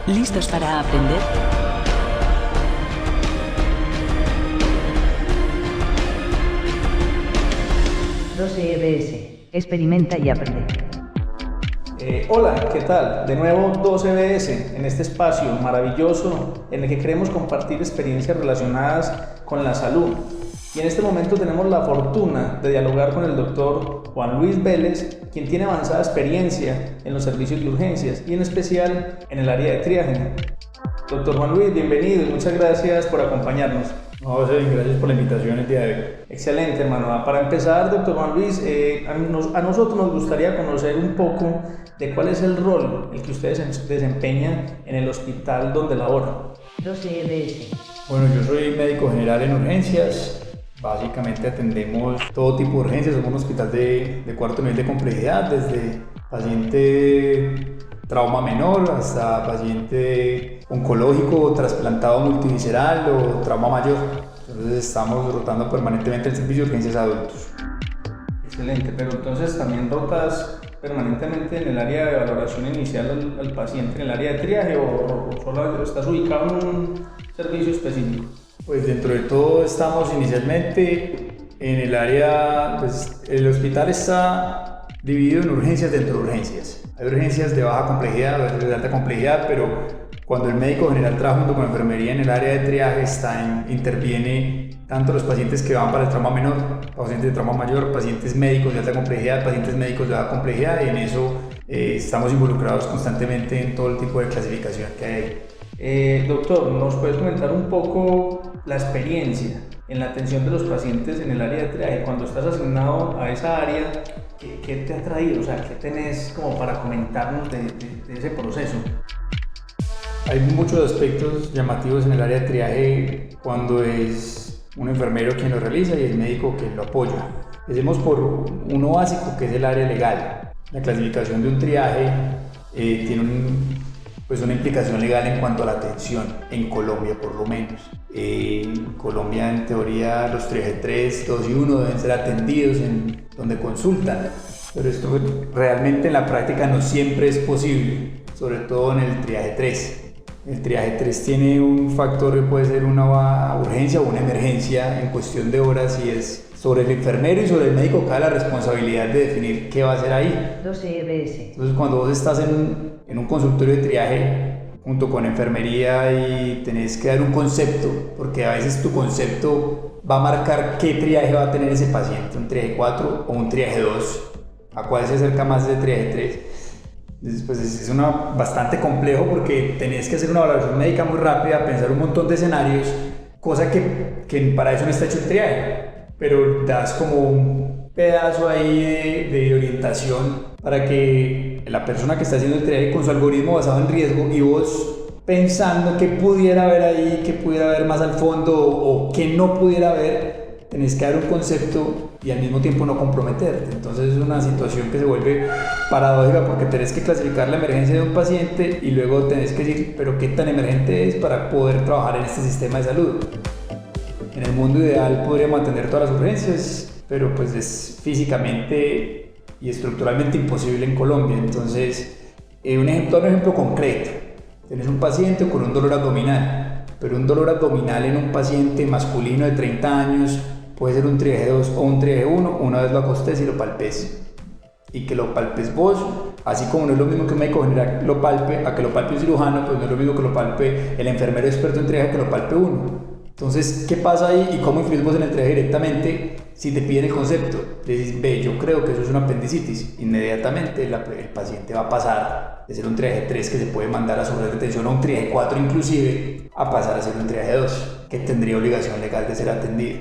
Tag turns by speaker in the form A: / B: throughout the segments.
A: ¿Listos para aprender?
B: EBS. Experimenta y aprende.
C: Hola, ¿qué tal? De nuevo 12BS en este espacio maravilloso en el que queremos compartir experiencias relacionadas con la salud. Y en este momento tenemos la fortuna de dialogar con el doctor Juan Luis Vélez, quien tiene avanzada experiencia en los servicios de urgencias y en especial en el área de triaje. Doctor Juan Luis, bienvenido y muchas gracias por acompañarnos.
D: No, gracias por la invitación el día de hoy.
C: Excelente, hermano. Para empezar, doctor Juan Luis, a nosotros nos gustaría conocer un poco de cuál es el rol el que ustedes desempeñan en el hospital donde laboran.
B: 12EBS.
D: Bueno, yo soy médico general en urgencias. Básicamente atendemos todo tipo de urgencias. Somos un hospital de cuarto nivel de complejidad, desde paciente trauma menor hasta paciente oncológico, trasplantado multivisceral o trauma mayor. Entonces estamos rotando permanentemente el servicio de urgencias adultos.
C: Excelente, pero entonces también rotas permanentemente en el área de valoración inicial al paciente, en el área de triaje o solo estás ubicado en un servicio específico.
D: Pues dentro de todo estamos inicialmente en el área, pues el hospital está dividido en urgencias dentro de urgencias. Hay urgencias de baja complejidad, otras de alta complejidad, pero cuando el médico general trabaja junto con la enfermería en el área de triaje interviene tanto los pacientes que van para el trauma menor, pacientes de trauma mayor, pacientes médicos de alta complejidad, pacientes médicos de baja complejidad, y en eso estamos involucrados constantemente en todo el tipo de clasificación que hay.
C: Doctor, ¿nos puedes comentar un poco la experiencia en la atención de los pacientes en el área de triaje? Cuando estás asignado a esa área, ¿qué te ha traído? O sea, ¿qué tenés como para comentarnos de ese proceso?
D: Hay muchos aspectos llamativos en el área de triaje cuando es un enfermero quien lo realiza y el médico quien lo apoya. Empecemos por uno básico, que es el área legal. La clasificación de un triaje tiene una implicación legal en cuanto a la atención, en Colombia por lo menos. En Colombia, en teoría, los triaje 3, 2 y 1 deben ser atendidos en donde consultan, pero esto realmente en la práctica no siempre es posible, sobre todo en el triaje 3. El triaje 3 tiene un factor que puede ser una urgencia o una emergencia en cuestión de horas, y es sobre el enfermero y sobre el médico cae la responsabilidad de definir qué va a hacer ahí.
B: 12EBS.
D: Entonces, cuando vos estás en un consultorio de triaje junto con enfermería y tenés que dar un concepto, porque a veces tu concepto va a marcar qué triaje va a tener ese paciente, un triaje 4 o un triaje 2, a cuál se acerca más ese triaje 3. Entonces, pues es bastante complejo porque tenés que hacer una valoración médica muy rápida, pensar un montón de escenarios, cosa que para eso no está hecho el triaje, pero das como un pedazo ahí de orientación para que la persona que está haciendo el triaje con su algoritmo basado en riesgo y vos pensando qué pudiera haber ahí, qué pudiera haber más al fondo o qué no pudiera haber, tenés que dar un concepto y al mismo tiempo no comprometerte. Entonces es una situación que se vuelve paradójica porque tenés que clasificar la emergencia de un paciente y luego tenés que decir, pero qué tan emergente es para poder trabajar en este sistema de salud. En el mundo ideal podríamos atender todas las urgencias, pero pues es físicamente y estructuralmente imposible en Colombia. Entonces, un ejemplo concreto. Tenés un paciente con un dolor abdominal, pero un dolor abdominal en un paciente masculino de 30 años puede ser un triaje 2 o un triaje 1, una vez lo acostes y lo palpes. Y que lo palpes vos, así como no es lo mismo que un médico general lo palpe, a que lo palpe un cirujano, pues no es lo mismo que lo palpe el enfermero experto en triaje que lo palpe uno. Entonces, ¿qué pasa ahí y cómo influís vos en el triaje directamente? Si te piden el concepto, decís, ve, yo creo que eso es una apendicitis, inmediatamente el paciente va a pasar de ser un triaje 3 que se puede mandar a sobreretención a un triaje 4 inclusive, a pasar a ser un triaje 2, que tendría obligación legal de ser atendido.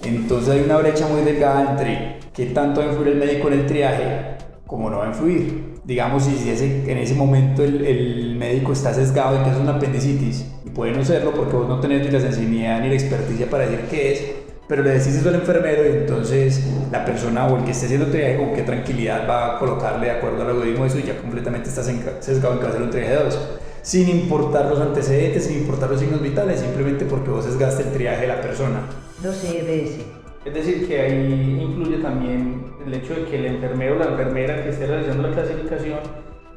D: Entonces hay una brecha muy delgada entre qué tanto va a influir el médico en el triaje, como no va a influir. Digamos, si en ese momento el médico está sesgado en que es una apendicitis, y puede no serlo porque vos no tenés ni la sensibilidad ni la experticia para decir qué es, pero le decís eso al enfermero y entonces la persona o el que esté haciendo triaje con qué tranquilidad va a colocarle de acuerdo al algoritmo eso y ya completamente está sesgado en que va a ser un triaje 2, sin importar los antecedentes, sin importar los signos vitales, simplemente porque vos sesgaste el triaje de la persona.
B: 12EBS.
C: Es decir, que ahí influye también el hecho de que el enfermero o la enfermera que esté realizando la clasificación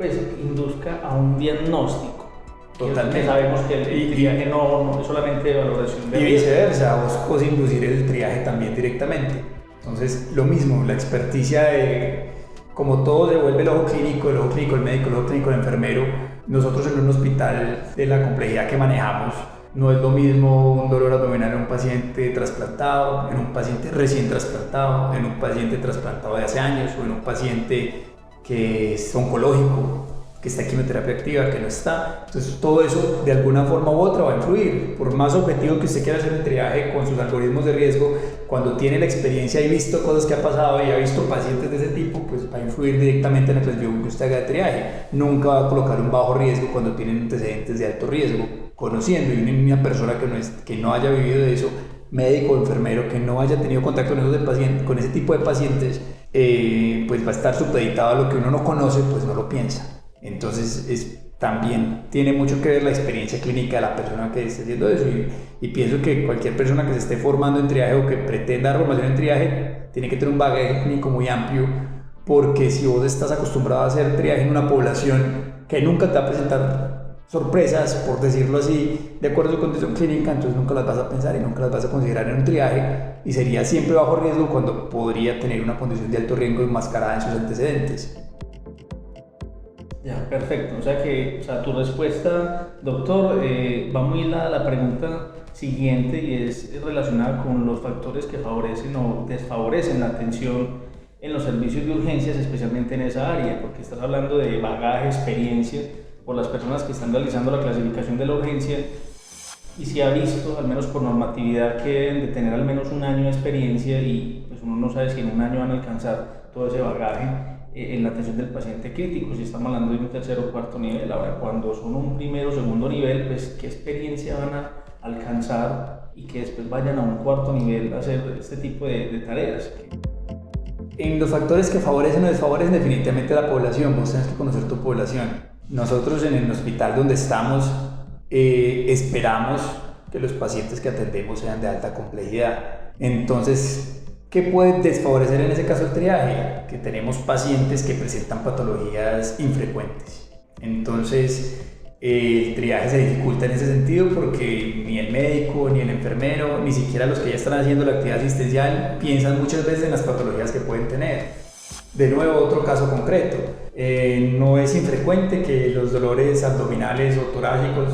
C: pues induzca a un diagnóstico.
D: Totalmente.
C: Sabemos que el triaje no es solamente valoración de
D: y
C: riesgo.
D: viceversa, vos podés inducir el triaje también directamente. Entonces, lo mismo, la experticia de, como todo se vuelve el ojo clínico, el médico, el ojo clínico, el enfermero, nosotros en un hospital de la complejidad que manejamos, no es lo mismo un dolor abdominal en un paciente trasplantado, en un paciente recién trasplantado, en un paciente trasplantado de hace años o en un paciente que es oncológico, que está en quimioterapia activa, que no está. Entonces todo eso de alguna forma u otra va a influir. Por más objetivo que usted quiera hacer el triaje con sus algoritmos de riesgo, cuando tiene la experiencia y visto cosas que ha pasado y ha visto pacientes de ese tipo, pues va a influir directamente en la clasificación que usted haga de triaje. Nunca va a colocar un bajo riesgo cuando tienen antecedentes de alto riesgo. Conociendo y una persona que no haya vivido de eso, médico o enfermero que no haya tenido contacto con ese tipo de pacientes, pues va a estar supeditado a lo que uno no conoce, pues no lo piensa. Entonces también tiene mucho que ver la experiencia clínica de la persona que esté haciendo eso y pienso que cualquier persona que se esté formando en triaje o que pretenda dar formación en triaje tiene que tener un bagaje clínico muy amplio, porque si vos estás acostumbrado a hacer triaje en una población que nunca te va a presentar sorpresas, por decirlo así, de acuerdo a su condición clínica, entonces nunca las vas a pensar y nunca las vas a considerar en un triaje y sería siempre bajo riesgo cuando podría tener una condición de alto riesgo enmascarada en sus antecedentes.
C: Ya, perfecto. O sea, tu respuesta, doctor, va muy hilada a la pregunta siguiente y es relacionada con los factores que favorecen o desfavorecen la atención en los servicios de urgencias, especialmente en esa área, porque estás hablando de bagaje, experiencia por las personas que están realizando la clasificación de la urgencia y se ha visto, al menos por normatividad, que deben de tener al menos un año de experiencia y pues uno no sabe si en un año van a alcanzar todo ese bagaje en la atención del paciente crítico, si estamos hablando de un tercer o cuarto nivel. Ahora, cuando son un primero o segundo nivel, pues qué experiencia van a alcanzar y que después vayan a un cuarto nivel a hacer este tipo de tareas.
D: En los factores que favorecen o desfavorecen definitivamente a la población, vos tenés que conocer tu población. Nosotros en el hospital donde estamos esperamos que los pacientes que atendemos sean de alta complejidad. Entonces, ¿qué puede desfavorecer en ese caso el triaje? Que tenemos pacientes que presentan patologías infrecuentes. Entonces, el triaje se dificulta en ese sentido porque ni el médico, ni el enfermero, ni siquiera los que ya están haciendo la actividad asistencial piensan muchas veces en las patologías que pueden tener. De nuevo, otro caso concreto. No es infrecuente que los dolores abdominales o torácicos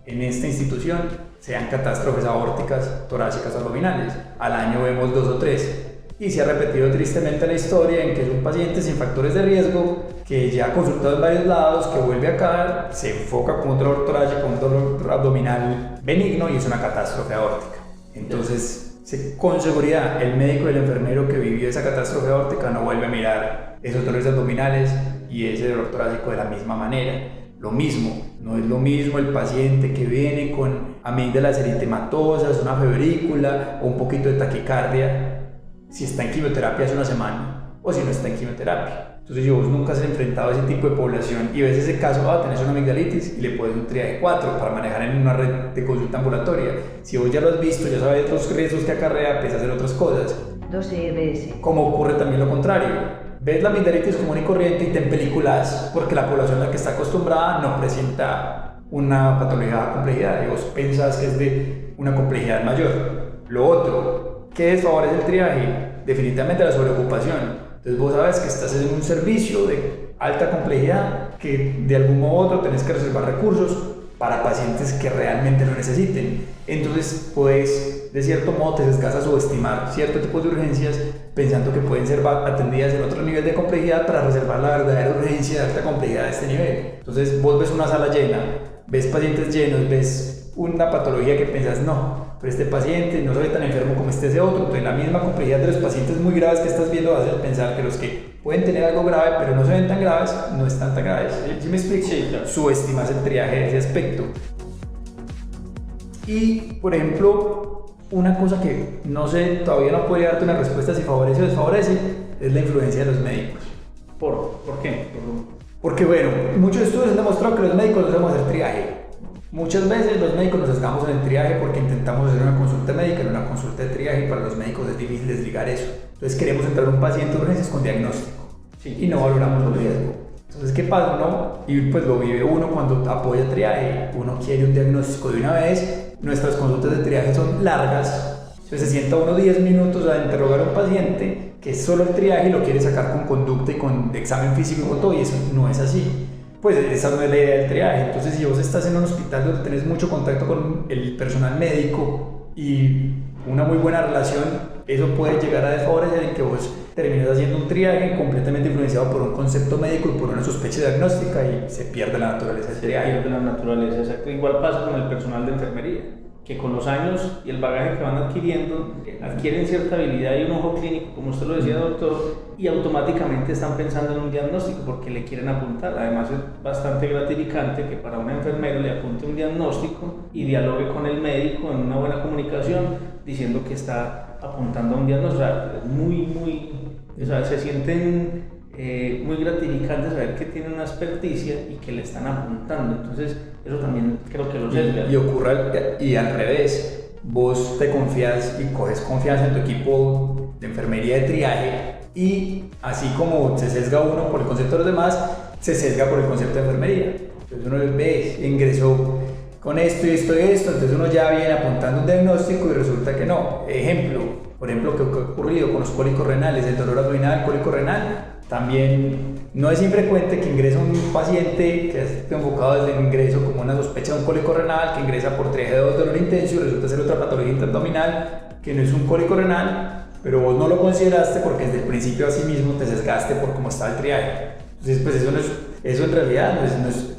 D: en esta institución sean catástrofes aórticas, torácicas, abdominales. Al año vemos 2 o 3. Y se ha repetido tristemente la historia en que es un paciente sin factores de riesgo que ya ha consultado en varios lados, que vuelve acá, se enfoca con un dolor torácico, un dolor abdominal benigno y es una catástrofe aórtica. Entonces, con seguridad, el médico y el enfermero que vivió esa catástrofe aórtica no vuelve a mirar esos dolores abdominales y ese dolor torácico de la misma manera. Lo mismo, no es lo mismo el paciente que viene con amígdalas eritematosas, una febrícula o un poquito de taquicardia, si está en quimioterapia hace una semana o si no está en quimioterapia. Entonces, si vos nunca has enfrentado a ese tipo de población y ves ese caso, tenés una amigdalitis y le pones un triaje 4 para manejar en una red de consulta ambulatoria. Si vos ya lo has visto, ya sabes los riesgos que acarrea, empiezas a hacer otras cosas.
B: 12 EBS.
D: Como ocurre también lo contrario. Ves la amigdalitis común y corriente y te empeliculas porque la población a la que está acostumbrada no presenta una patología de complejidad y vos pensás que es de una complejidad mayor. Lo otro, ¿qué desfavorece el triaje? Definitivamente la sobreocupación. Entonces vos sabes que estás en un servicio de alta complejidad, que de algún modo u otro tenés que reservar recursos para pacientes que realmente lo necesiten. Entonces pues de cierto modo te sesgas a subestimar ciertos tipos de urgencias pensando que pueden ser atendidas en otro nivel de complejidad para reservar la verdadera urgencia de alta complejidad de este nivel. Entonces vos ves una sala llena, ves pacientes llenos, ves una patología que pensás no, pero este paciente no se ve tan enfermo como ese otro. Entonces la misma complejidad de los pacientes muy graves que estás viendo va a hacer pensar que los que pueden tener algo grave pero no se ven tan graves, no están tan graves. ¿Sí me explico?
C: Sí, claro.
D: Subestimas el triaje de ese aspecto. Y, por ejemplo, una cosa que no sé, todavía no podría darte una respuesta si favorece o desfavorece, es la influencia de los médicos.
C: ¿Por qué?
D: Porque, bueno, muchos estudios han demostrado que los médicos no sabemos hacer triaje. Muchas veces los médicos nos sesgamos en el triaje porque intentamos hacer una consulta médica, no una consulta de triaje, y para los médicos es difícil desligar eso. Entonces queremos entrar a un paciente de urgencias con diagnóstico y no valoramos el riesgo. Entonces, ¿qué pasa? Y pues lo vive uno cuando apoya triaje, uno quiere un diagnóstico de una vez, nuestras consultas de triaje son largas, entonces se sienta uno 10 minutos a interrogar a un paciente que es solo el triaje y lo quiere sacar con conducta y con examen físico y con todo, y eso no es así. Pues esa no es la idea del triaje. Entonces, si vos estás en un hospital donde tenés mucho contacto con el personal médico y una muy buena relación, eso puede llegar a desfavorecer en que vos termines haciendo un triaje completamente influenciado por un concepto médico y por una sospecha diagnóstica y se pierde la naturaleza del triaje.
C: Se pierde la naturaleza, exacto. Igual pasa con el personal de enfermería, que con los años y el bagaje que van adquiriendo, adquieren cierta habilidad y un ojo clínico, como usted lo decía, doctor, y automáticamente están pensando en un diagnóstico porque le quieren apuntar. Además, es bastante gratificante que para un enfermero le apunte un diagnóstico y dialogue con el médico en una buena comunicación diciendo que está apuntando a un diagnóstico. O sea, o sea, se sienten muy gratificante saber que tienen una experticia y que le están apuntando. Entonces, eso también creo que lo sesga.
D: Y al revés, vos te confías y coges confianza en tu equipo de enfermería de triaje, y así como se sesga uno por el concepto de los demás, se sesga por el concepto de enfermería. Entonces uno ve, ingresó con esto y esto y esto, entonces uno ya viene apuntando un diagnóstico y resulta que no. Por ejemplo, ¿qué ha ocurrido con los cólicos renales? El dolor abdominal, cólico renal. También no es infrecuente que ingresa un paciente que es enfocado desde el ingreso como una sospecha de un cólico renal, que ingresa por triaje de dolor intenso y resulta ser otra patología intraabdominal que no es un cólico renal, pero vos no lo consideraste porque desde el principio así mismo te sesgaste por cómo estaba el triaje. Entonces, pues eso en realidad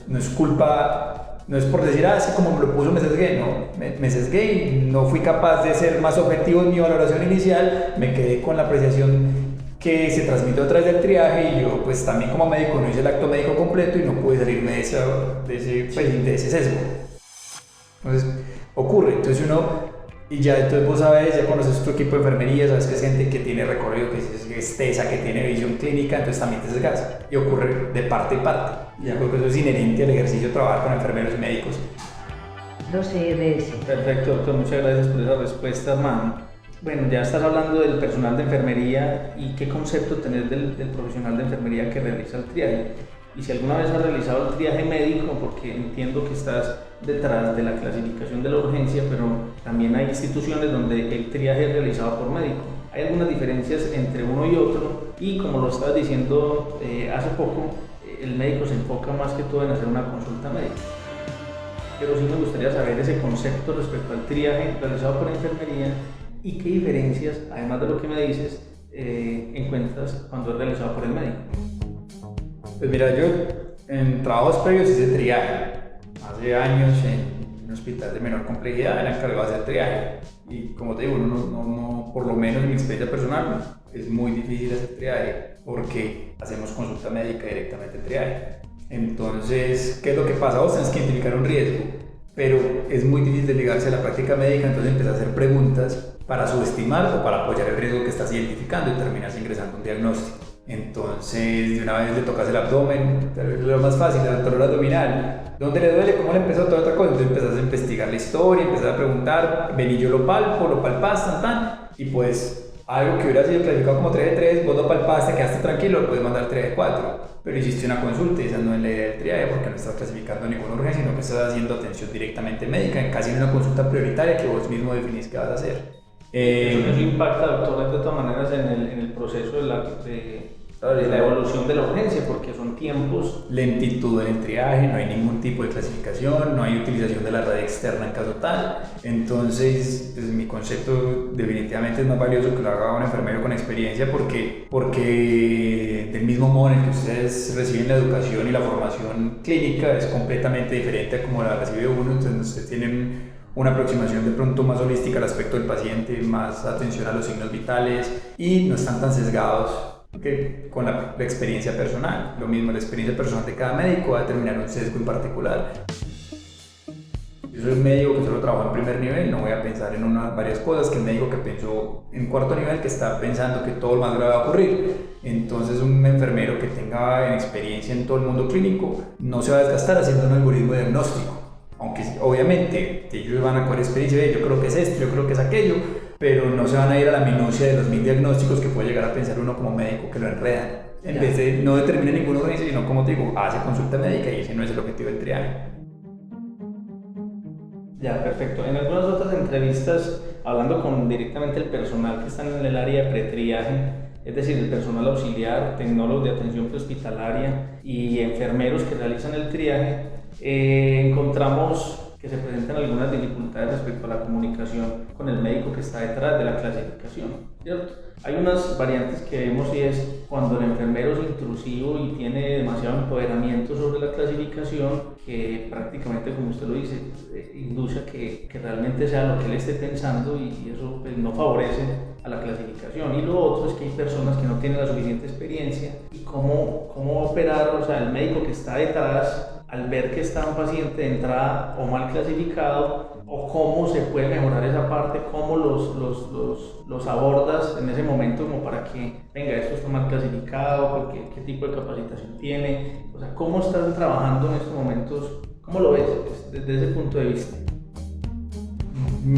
D: no es culpa, no es por decir, así como me lo puso me sesgué, no, me sesgué y no fui capaz de ser más objetivo en mi valoración inicial, me quedé con la apreciación que se transmitió a través del triaje y yo pues también como médico no hice el acto médico completo y no pude salirme de ese sesgo. Entonces ocurre, entonces y ya entonces vos sabes, ya conoces tu equipo de enfermería, sabes que es gente que tiene recorrido, que es tesa, que tiene visión clínica, entonces también te sesgas y ocurre de parte y parte. Yo creo que eso es inherente al ejercicio de trabajar con enfermeros y médicos.
B: 12EBS.
C: Perfecto, doctor, muchas gracias por esa respuesta, man. Bueno, ya estás hablando del personal de enfermería y qué concepto tenés del profesional de enfermería que realiza el triaje. Y si alguna vez has realizado el triaje médico, porque entiendo que estás detrás de la clasificación de la urgencia, pero también hay instituciones donde el triaje es realizado por médico. Hay algunas diferencias entre uno y otro y como lo estabas diciendo hace poco, el médico se enfoca más que todo en hacer una consulta médica. Pero sí me gustaría saber ese concepto respecto al triaje realizado por enfermería y qué diferencias, además de lo que me dices, encuentras cuando es realizado por el médico.
D: Pues mira, yo en trabajos previos hice triaje. Hace años en un hospital de menor complejidad era encargado de hacer triaje. Y como te digo, no, por lo menos en mi experiencia personal, es muy difícil hacer triaje porque hacemos consulta médica directamente en triaje. Entonces, ¿qué es lo que pasa? Vos tenés que identificar un riesgo, pero es muy difícil desligarse de la práctica médica, entonces empiezas a hacer preguntas para subestimar o para apoyar el riesgo que estás identificando y terminas ingresando un diagnóstico. Entonces, de una vez le tocas el abdomen, lo más fácil, el dolor abdominal, ¿dónde le duele? ¿Cómo le empezó? Toda otra cosa. Entonces empezás a investigar la historia, empezás a preguntar, ven y yo lo palpo, lo palpas, y pues algo que hubiera sido clasificado como 3 de 3, vos lo palpaste, quedaste tranquilo, lo puedes mandar 3 de 4, pero hiciste una consulta y esa no es la idea del triaje porque no estás clasificando ninguna urgencia, sino que estás haciendo atención directamente médica, casi en una consulta prioritaria que vos mismo definís que vas a hacer.
C: Eso impacta, doctor, de todas maneras en el proceso de la evolución de la urgencia, porque son tiempos.
D: Lentitud en el triaje, no hay ningún tipo de clasificación, no hay utilización de la radio externa en caso tal. Entonces, desde mi concepto, definitivamente es más valioso que lo haga un enfermero con experiencia porque del mismo modo en el que ustedes reciben la educación y la formación clínica es completamente diferente a como la recibe uno, entonces ustedes tienen una aproximación de pronto más holística al aspecto del paciente, más atención a los signos vitales y no están tan sesgados que con la experiencia personal. Lo mismo, la experiencia personal de cada médico va a determinar un sesgo en particular. Yo soy un médico que solo trabaja en primer nivel, no voy a pensar en varias cosas que el médico que pensó en cuarto nivel que está pensando que todo lo más grave va a ocurrir. Entonces un enfermero que tenga experiencia en todo el mundo clínico no se va a desgastar haciendo un algoritmo de diagnóstico. Aunque obviamente ellos van a coger experiencia de yo creo que es esto, yo creo que es aquello, pero no se van a ir a la minucia de los 1000 diagnósticos que puede llegar a pensar uno como médico que lo enredan. En vez de no determina ninguna urgencia, sino como te digo, hace consulta médica y ese no es el objetivo del triaje.
C: Ya, perfecto. En algunas otras entrevistas, hablando con directamente el personal que está en el área de pretriaje, es decir, el personal auxiliar, tecnólogos de atención prehospitalaria y enfermeros que realizan el triaje, encontramos que se presentan algunas dificultades respecto a la comunicación con el médico que está detrás de la clasificación, ¿cierto? Hay unas variantes que vemos y es cuando el enfermero es intrusivo y tiene demasiado empoderamiento sobre la clasificación, que prácticamente, como usted lo dice, induce a que realmente sea lo que él esté pensando y eso pues, no favorece a la clasificación. Y lo otro es que hay personas que no tienen la suficiente experiencia y cómo operar, o sea, el médico que está detrás, al ver que está un paciente de entrada o mal clasificado, o cómo se puede mejorar esa parte, cómo los abordas en ese momento como para que, venga, esto está mal clasificado, porque, qué tipo de capacitación tiene, o sea, cómo están trabajando en estos momentos, cómo lo ves pues, desde ese punto de vista.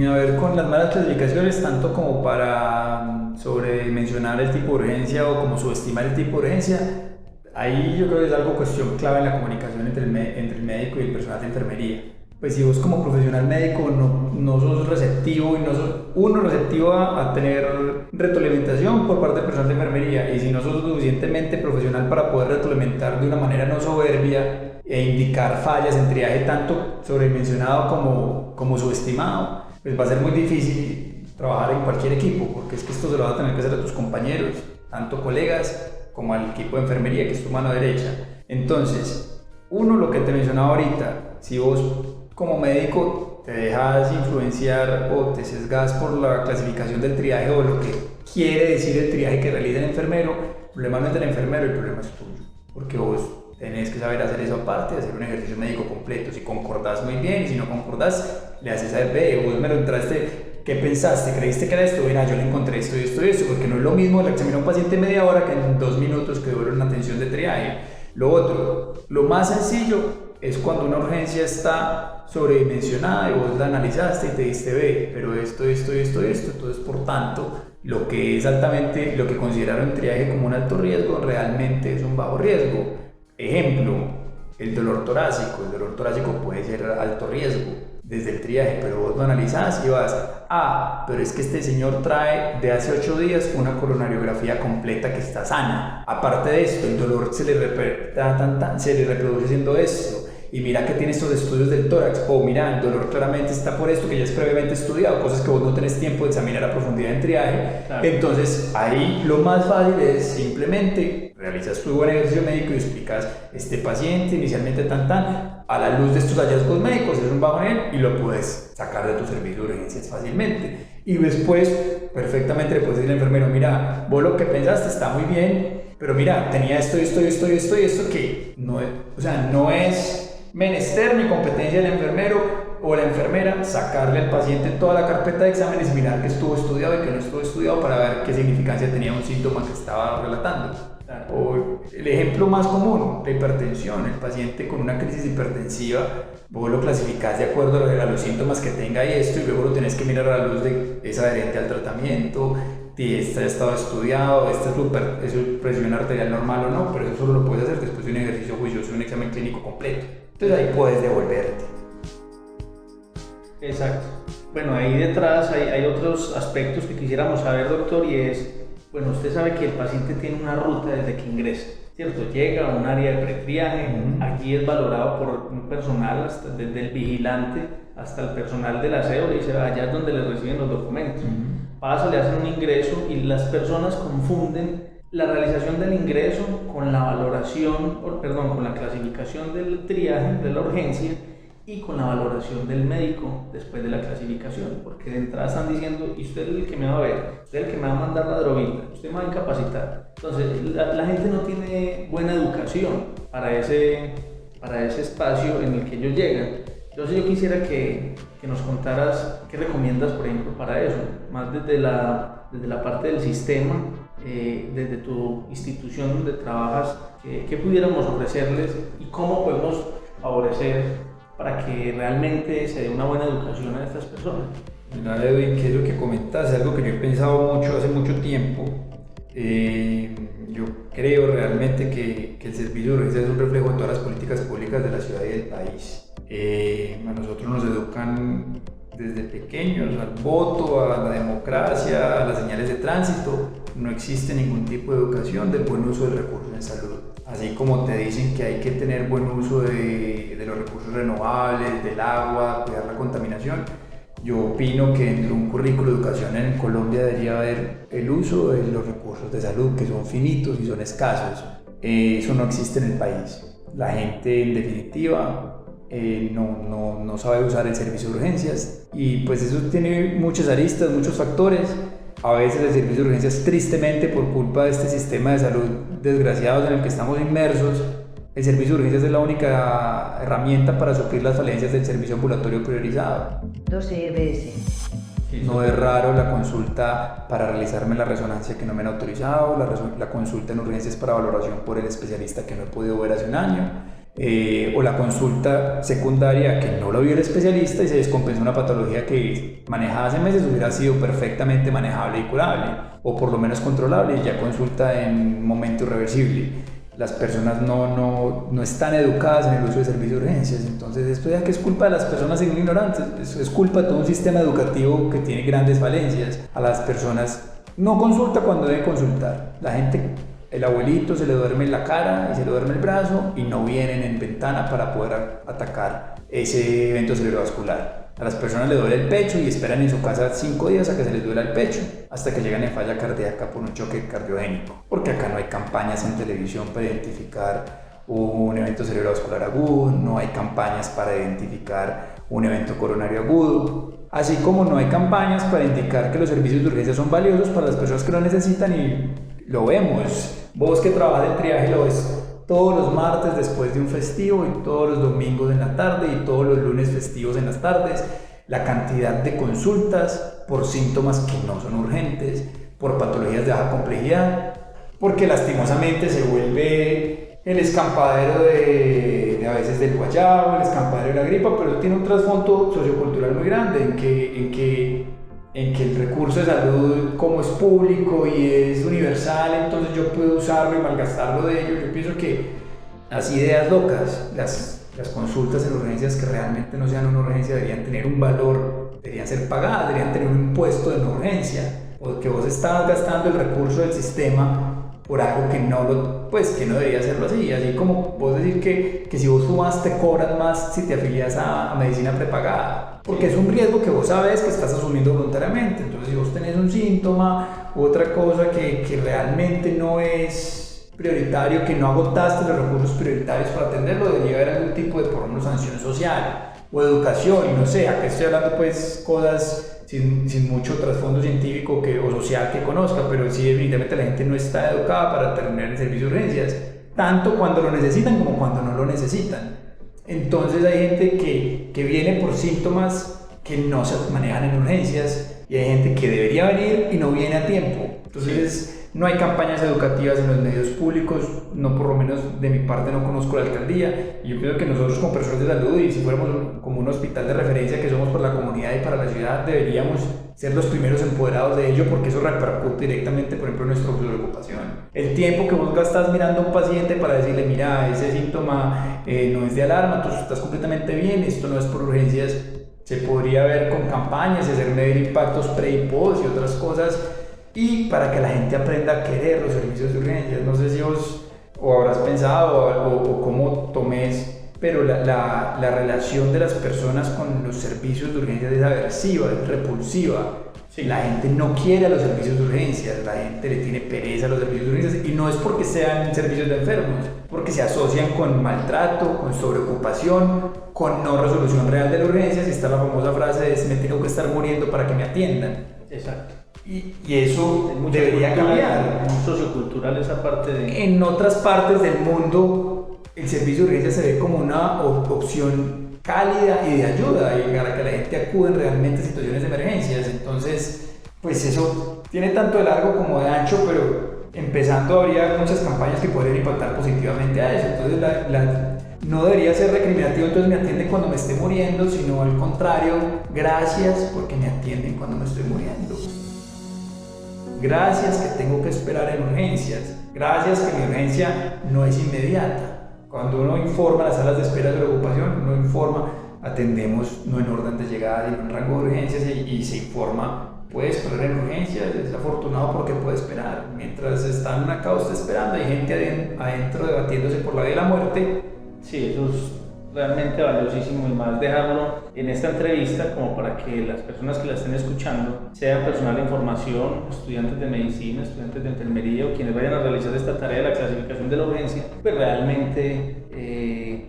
D: A ver, con las malas clasificaciones, tanto como para sobremencionar el tipo de urgencia o como subestimar el tipo de urgencia, ahí yo creo que es algo cuestión clave en la comunicación entre el médico y el personal de enfermería. Pues si vos como profesional médico no sos receptivo y no sos receptivo a tener retroalimentación por parte del personal de enfermería, y si no sos suficientemente profesional para poder retroalimentar de una manera no soberbia e indicar fallas en triaje tanto sobredimensionado como subestimado, pues va a ser muy difícil trabajar en cualquier equipo, porque es que esto se lo vas a tener que hacer a tus compañeros, tanto colegas como al equipo de enfermería, que es tu mano derecha. Entonces, lo que te mencionaba ahorita, si vos como médico te dejas influenciar o te sesgas por la clasificación del triaje o lo que quiere decir el triaje que realiza el enfermero, el problema no es del enfermero, el problema es tuyo, porque vos tenés que saber hacer eso aparte, hacer un ejercicio médico completo. Si concordás, muy bien, y si no concordás, le haces a ver, vos me lo entraste, ¿qué pensaste? ¿Creíste que era esto? Mira, yo le encontré esto y esto y esto, porque no es lo mismo el examinar a un paciente media hora que en 2 minutos que dura una atención de triaje. Lo otro, lo más sencillo es cuando una urgencia está sobredimensionada y vos la analizaste y te diste, ve, pero esto, entonces por tanto, lo que consideraron triaje como un alto riesgo realmente es un bajo riesgo. Ejemplo, el dolor torácico. El dolor torácico puede ser alto riesgo desde el triaje, pero vos lo analizás y vas, pero es que este señor trae de hace 8 días una coronariografía completa que está sana. Aparte de esto, el dolor se le reproduce haciendo esto. Y mira que tiene estos estudios del tórax, o mira, el dolor claramente está por esto que ya es previamente estudiado, cosas que vos no tenés tiempo de examinar a profundidad en triaje. Claro. Entonces ahí lo más fácil es simplemente realizas tu buen ejercicio médico y explicas, este paciente inicialmente a la luz de estos hallazgos médicos es un bajo nivel, y lo puedes sacar de tu servicio de urgencias fácilmente. Y después perfectamente le puedes decir al enfermero, mira, vos lo que pensaste está muy bien, pero mira, tenía esto que no es menester ni competencia del enfermero o la enfermera sacarle al paciente toda la carpeta de exámenes y mirar que estuvo estudiado y que no estuvo estudiado para ver qué significancia tenía un síntoma que estaba relatando. Claro. O el ejemplo más común, la hipertensión. El paciente con una crisis hipertensiva, vos lo clasificás de acuerdo a los síntomas que tenga y luego lo tenés que mirar a la luz de es adherente al tratamiento, este ha estado estudiado, esta es su presión arterial normal o no, pero eso solo lo puedes hacer después de un ejercicio juicioso, un examen clínico completo. Entonces ahí puedes devolverte.
C: Exacto. Bueno, ahí detrás hay otros aspectos que quisiéramos saber, doctor, y es, bueno, usted sabe que el paciente tiene una ruta desde que ingresa, ¿cierto? Llega a un área de pretriaje, aquí es valorado por un personal, desde el vigilante hasta el personal del aseo, le dice, allá es donde le reciben los documentos. Pasa, le hacen un ingreso y las personas confunden la realización del ingreso con la con la clasificación del triaje, de la urgencia, y con la valoración del médico después de la clasificación, porque de entrada están diciendo, y usted es el que me va a ver, usted es el que me va a mandar la droguita, usted me va a incapacitar. Entonces la gente no tiene buena educación para ese espacio en el que ellos llegan. Entonces yo quisiera que nos contaras qué recomiendas, por ejemplo, para eso, más desde la parte del sistema, desde tu institución donde trabajas, qué pudiéramos ofrecerles y cómo podemos favorecer para que realmente se dé una buena educación a estas personas.
D: Mira, Edwin, ¿qué es lo que comentas? Es algo que yo he pensado mucho hace mucho tiempo. Yo creo realmente que el servicio de urgencias es un reflejo de todas las políticas públicas de la ciudad y del país. A nosotros nos educan desde pequeños al voto, a la democracia, a las señales de tránsito. No existe ningún tipo de educación del buen uso del recurso en salud. Así como te dicen que hay que tener buen uso de los recursos renovables, del agua, cuidar la contaminación, yo opino que en un currículo de educación en Colombia debería haber el uso de los recursos de salud, que son finitos y son escasos. Eso no existe en el país. La gente, en definitiva, no sabe usar el servicio de urgencias, y pues eso tiene muchas aristas, muchos factores. A veces el servicio de urgencias, tristemente, por culpa de este sistema de salud desgraciado en el que estamos inmersos, el servicio de urgencias es la única herramienta para suplir las falencias del servicio ambulatorio priorizado.
B: 12 EBS.
D: No es raro la consulta para realizarme la resonancia que no me han autorizado, la consulta en urgencias para valoración por el especialista que no he podido ver hace un año, o la consulta secundaria que no lo vio el especialista y se descompensó una patología que manejada hace meses hubiera sido perfectamente manejable y curable, o por lo menos controlable, y ya consulta en momento irreversible. Las personas no están educadas en el uso de servicios de urgencias. Entonces esto ya que es culpa de las personas ignorantes, es culpa de todo un sistema educativo que tiene grandes falencias. A las personas no consulta cuando debe consultar. La gente, el abuelito se le duerme en la cara y se le duerme el brazo y no vienen en ventana para poder atacar ese evento cerebrovascular. A las personas le duele el pecho y esperan en su casa 5 días a que se les duela el pecho, hasta que llegan en falla cardíaca por un choque cardiogénico. Porque acá no hay campañas en televisión para identificar un evento cerebrovascular agudo, no hay campañas para identificar un evento coronario agudo, así como no hay campañas para indicar que los servicios de urgencia son valiosos para las personas que lo necesitan, y lo vemos. Vos que trabajas en triaje lo ves todos los martes después de un festivo, y todos los domingos en la tarde, y todos los lunes festivos en las tardes, la cantidad de consultas por síntomas que no son urgentes, por patologías de baja complejidad, porque lastimosamente se vuelve el escampadero de a veces del guayabo, el escampadero de la gripa, pero tiene un trasfondo sociocultural muy grande en que el recurso de salud, como es público y es universal, entonces yo puedo usarlo y malgastarlo de ello. Yo pienso que las ideas locas, las consultas en urgencias que realmente no sean una urgencia, deberían tener un valor, deberían ser pagadas, deberían tener un impuesto de no urgencia, porque vos estás gastando el recurso del sistema por algo que que no debería hacerlo así. Así como vos decir que si vos fumas te cobran más si te afilias a medicina prepagada, porque es un riesgo que vos sabes que estás asumiendo voluntariamente. Entonces, si vos tenés un síntoma u otra cosa que realmente no es prioritario, que no agotaste los recursos prioritarios para atenderlo, debería haber algún tipo de, por ejemplo, sanción social o educación. Y no sé, acá estoy hablando pues cosas sin mucho trasfondo científico o social que conozca, pero sí, evidentemente la gente no está educada para tener el servicio de urgencias, tanto cuando lo necesitan como cuando no lo necesitan. Entonces hay gente que viene por síntomas que no se manejan en urgencias, y hay gente que debería venir y no viene a tiempo. Entonces no hay campañas educativas en los medios públicos, no, por lo menos de mi parte no conozco la alcaldía, y yo creo que nosotros como personas de salud, y si fuéramos como un hospital de referencia que somos por la comunidad y para la ciudad, deberíamos ser los primeros empoderados de ello, porque eso repercute directamente, por ejemplo, en nuestra preocupación. El tiempo que vos gastas mirando a un paciente para decirle, mira, ese síntoma no es de alarma, tú estás completamente bien, esto no es por urgencias, se podría ver con campañas, hacer medir impactos pre y post y otras cosas, y para que la gente aprenda a querer los servicios de urgencias. No sé si vos o habrás pensado o cómo tomes, pero la relación de las personas con los servicios de urgencias es aversiva, es repulsiva. Sí. La gente no quiere a los servicios de urgencias, la gente le tiene pereza a los servicios de urgencias, y no es porque sean servicios de enfermos, porque se asocian con maltrato, con sobreocupación, con no resolución real de las urgencias, y está la famosa frase de me tengo que estar muriendo para que me atiendan.
C: Exacto.
D: Y eso debería cambiar.
C: Es sociocultural esa parte de...
D: En otras partes del mundo el servicio de urgencias se ve como una opción cálida y de ayuda, y para que la gente acude realmente a situaciones de emergencias. Entonces, pues eso tiene tanto de largo como de ancho, pero empezando habría muchas campañas que podrían impactar positivamente a eso. Entonces no debería ser recriminativo, entonces me atienden cuando me esté muriendo, sino al contrario, gracias porque me atienden cuando me estoy muriendo. gracias que tengo que esperar en urgencias, gracias que mi urgencia no es inmediata. Cuando uno informa las salas de espera de la ocupación, uno informa, atendemos no en orden de llegada, sino en rango de urgencias y se informa, puede esperar en urgencias, es afortunado porque puede esperar. Mientras está en acá usted esperando, hay gente adentro debatiéndose por la vida y la muerte.
C: Sí, eso es realmente valiosísimo y más dejarlo en esta entrevista como para que las personas que la estén escuchando, sean personal de información, estudiantes de medicina, estudiantes de enfermería o quienes vayan a realizar esta tarea de la clasificación de la urgencia, pues realmente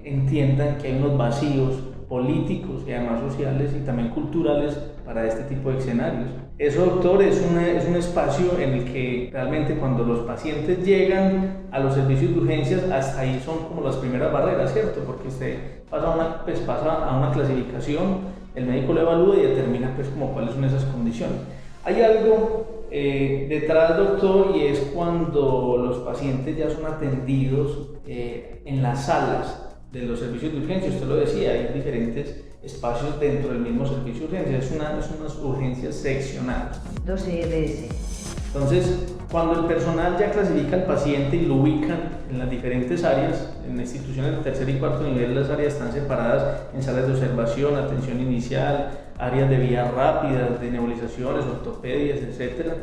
C: entiendan que hay unos vacíos políticos y además sociales y también culturales para este tipo de escenarios. Eso, doctor, es un espacio en el que realmente cuando los pacientes llegan a los servicios de urgencias, hasta ahí son como las primeras barreras, ¿cierto? Porque usted pasa a una clasificación, el médico lo evalúa y determina pues como cuáles son esas condiciones. Hay algo detrás, doctor, y es cuando los pacientes ya son atendidos en las salas de los servicios de urgencia. Usted lo decía, hay diferentes espacios dentro del mismo servicio de urgencia, es unas urgencias seccionadas.
B: 12 EDS.
C: Entonces, cuando el personal ya clasifica al paciente y lo ubican en las diferentes áreas, en instituciones de tercer y cuarto nivel, las áreas están separadas en salas de observación, atención inicial, áreas de vías rápidas, de nebulizaciones, ortopedias, etc.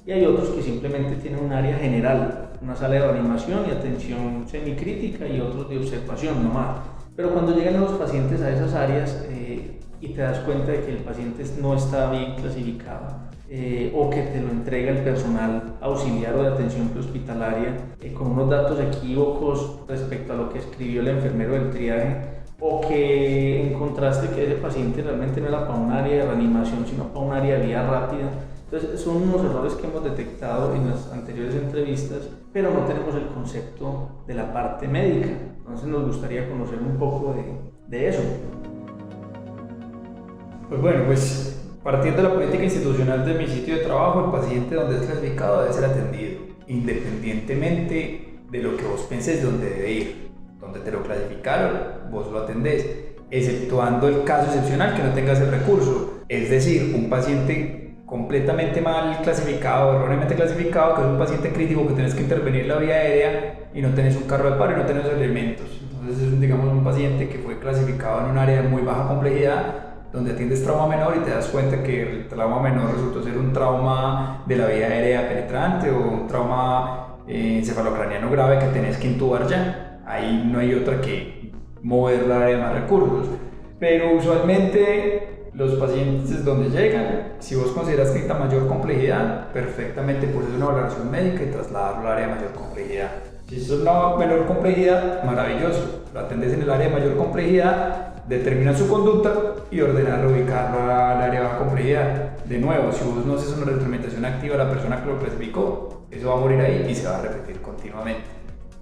C: Y hay otros que simplemente tienen un área general, una sala de reanimación y atención semicrítica y otros de observación nomás. Pero cuando llegan los pacientes a esas áreas y te das cuenta de que el paciente no está bien clasificado o que te lo entrega el personal auxiliar o de atención prehospitalaria con unos datos equívocos respecto a lo que escribió el enfermero del triaje, o que encontraste que ese paciente realmente no era para un área de reanimación sino para un área de vía rápida. Entonces son unos errores que hemos detectado en las anteriores entrevistas, pero no tenemos el concepto de la parte médica. Entonces nos gustaría conocer un poco de eso.
D: Pues bueno, partiendo de la política institucional de mi sitio de trabajo, el paciente donde es clasificado debe ser atendido, independientemente de lo que vos penses dónde debe ir. Donde te lo clasificaron, vos lo atendés, exceptuando el caso excepcional que no tengas el recurso. Es decir, un paciente completamente mal clasificado, erróneamente clasificado, que es un paciente crítico que tienes que intervenir la vía aérea y no tenés un carro de paro y no tenés los elementos. Entonces es un paciente que fue clasificado en un área de muy baja complejidad, donde atiendes trauma menor y te das cuenta que el trauma menor resultó ser un trauma de la vía aérea penetrante o un trauma encefalocraniano grave que tenés que intubar ya. Ahí no hay otra que mover la área de más recursos. Pero usualmente los pacientes donde llegan, si vos consideras que necesita mayor complejidad, perfectamente puedes hacer una valoración médica y trasladarlo al área de mayor complejidad. Si es una menor complejidad, maravilloso, lo atendés en el área de mayor complejidad, determinas su conducta y ordenas reubicarlo al área de baja complejidad. De nuevo, si vos no haces una retroalimentación activa a la persona que lo clasificó, eso va a morir ahí y se va a repetir continuamente.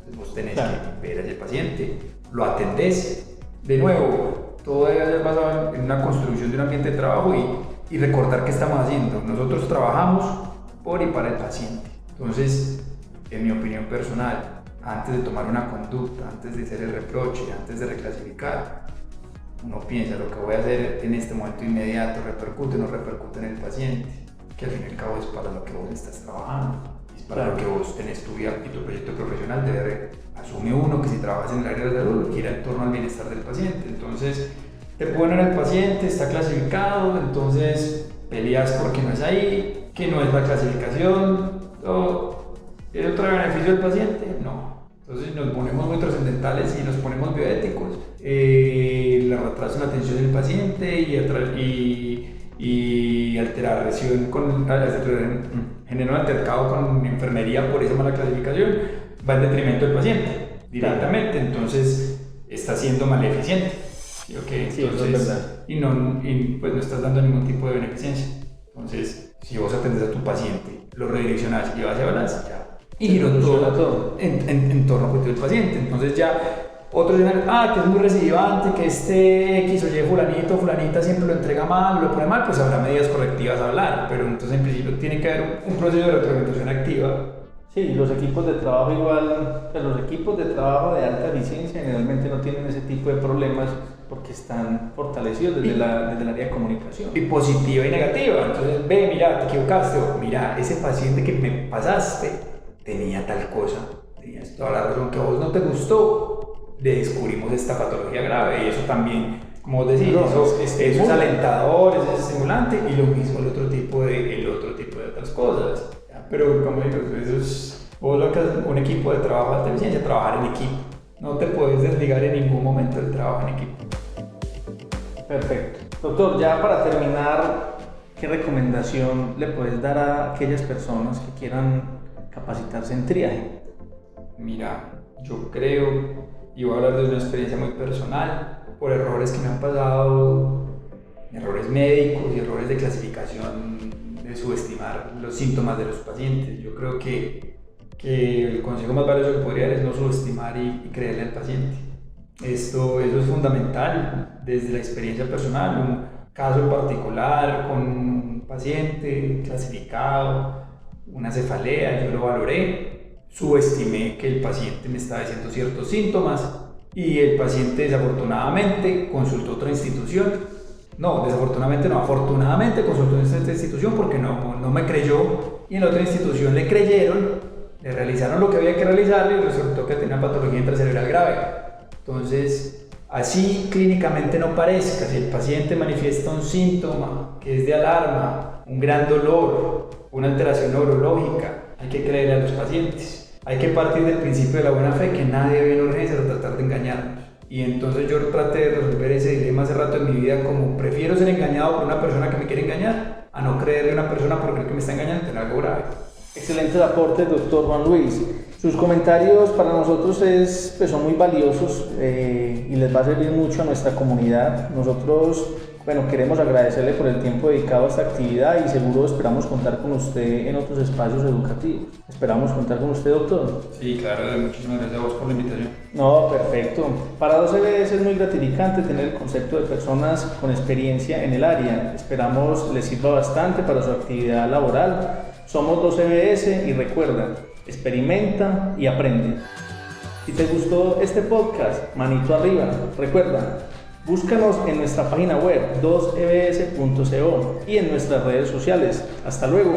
D: Entonces vos tenés que ver a ese paciente, lo atendés. De nuevo, todo debe ser basado en una construcción de un ambiente de trabajo y recordar qué estamos haciendo. Nosotros trabajamos por y para el paciente. Entonces, en mi opinión personal, antes de tomar una conducta, antes de hacer el reproche, antes de reclasificar, uno piensa lo que voy a hacer en este momento inmediato, repercute o no repercute en el paciente, que al fin y al cabo es para lo que vos estás trabajando, es para lo que vos tenés tu vida y tu proyecto profesional. Asume uno que si trabajas en el área de salud, gira en torno al bienestar del paciente. Entonces, te ponen al paciente, está clasificado, entonces peleas porque no es ahí, que no es la clasificación, ¿es otro beneficio del paciente? No. Entonces nos ponemos muy trascendentales y nos ponemos bioéticos. La retraso en la atención del paciente y alteración generar un altercado con enfermería por esa mala clasificación va en detrimento del paciente directamente. Entonces está siendo maleficiente. ¿Sí? Okay.
C: Sí, entonces, eso es verdad.
D: Pues no estás dando ningún tipo de beneficencia. Entonces, si vos atendés a tu paciente, lo redireccionás y vas a balance, ya. Y giró todo en torno al objetivo del paciente. Entonces ya otros dicen, que es muy recidivante, que este X o Y fulanito o fulanita siempre lo entrega mal, lo pone mal, pues habrá medidas correctivas a hablar. Pero entonces en principio tiene que haber un proceso de retroalimentación activa.
C: Sí, los equipos de trabajo igual, los equipos de trabajo de alta eficiencia generalmente no tienen ese tipo de problemas porque porque están fortalecidos desde el área de comunicación.
D: Y positiva y negativa. Entonces, ve, mira, te equivocaste, o mira, ese paciente que me pasaste tenía tal cosa, tenías toda la razón, que a vos no te gustó, le descubrimos esta patología grave, y eso también, como vos decís, eso es alentador, eso es estimulante, y lo mismo el otro tipo de otras cosas. Pero como digo, eso es, vos lo que haces, un equipo de trabajo de alta eficiencia, trabajar en equipo. No te puedes desligar en ningún momento del trabajo en equipo.
C: Perfecto. Doctor, ya para terminar, ¿qué recomendación le puedes dar a aquellas personas que quieran capacitarse en triaje?
D: Mira, yo creo, y voy a hablar de una experiencia muy personal, por errores que me han pasado, errores médicos y errores de clasificación, de subestimar los síntomas de los pacientes. Yo creo que el consejo más valioso que podría dar es no subestimar y creerle al paciente. Eso es fundamental desde la experiencia personal, un caso en particular con un paciente clasificado, una cefalea, yo lo valoré, subestimé que el paciente me estaba diciendo ciertos síntomas y el paciente desafortunadamente consultó otra institución. No, desafortunadamente no, afortunadamente consultó esta institución porque no me creyó, y en la otra institución le creyeron, le realizaron lo que había que realizarle y resultó que tenía patología intracerebral grave. Entonces, así clínicamente no parezca, si el paciente manifiesta un síntoma que es de alarma, un gran dolor, una alteración neurológica, hay que creerle a los pacientes. Hay que partir del principio de la buena fe, que nadie viene a urgencias a tratar de engañarnos. Y entonces yo traté de resolver ese dilema hace rato en mi vida, como prefiero ser engañado por una persona que me quiere engañar a no creerle a una persona por creer que me está engañando en algo grave.
C: Excelentes aportes, doctor Juan Luis. Sus comentarios para nosotros son muy valiosos y les va a servir mucho a nuestra comunidad. Nosotros queremos agradecerle por el tiempo dedicado a esta actividad y seguro esperamos contar con usted en otros espacios educativos. Esperamos contar con usted, doctor.
D: Sí, claro, muchísimas gracias a vos por la invitación.
C: No, perfecto. Para 2EBS es muy gratificante tener el concepto de personas con experiencia en el área. Esperamos les sirva bastante para su actividad laboral. Somos 2EBS y recuerda, experimenta y aprende. Si te gustó este podcast, manito arriba. Recuerda, búscanos en nuestra página web 2ebs.co y en nuestras redes sociales. Hasta luego.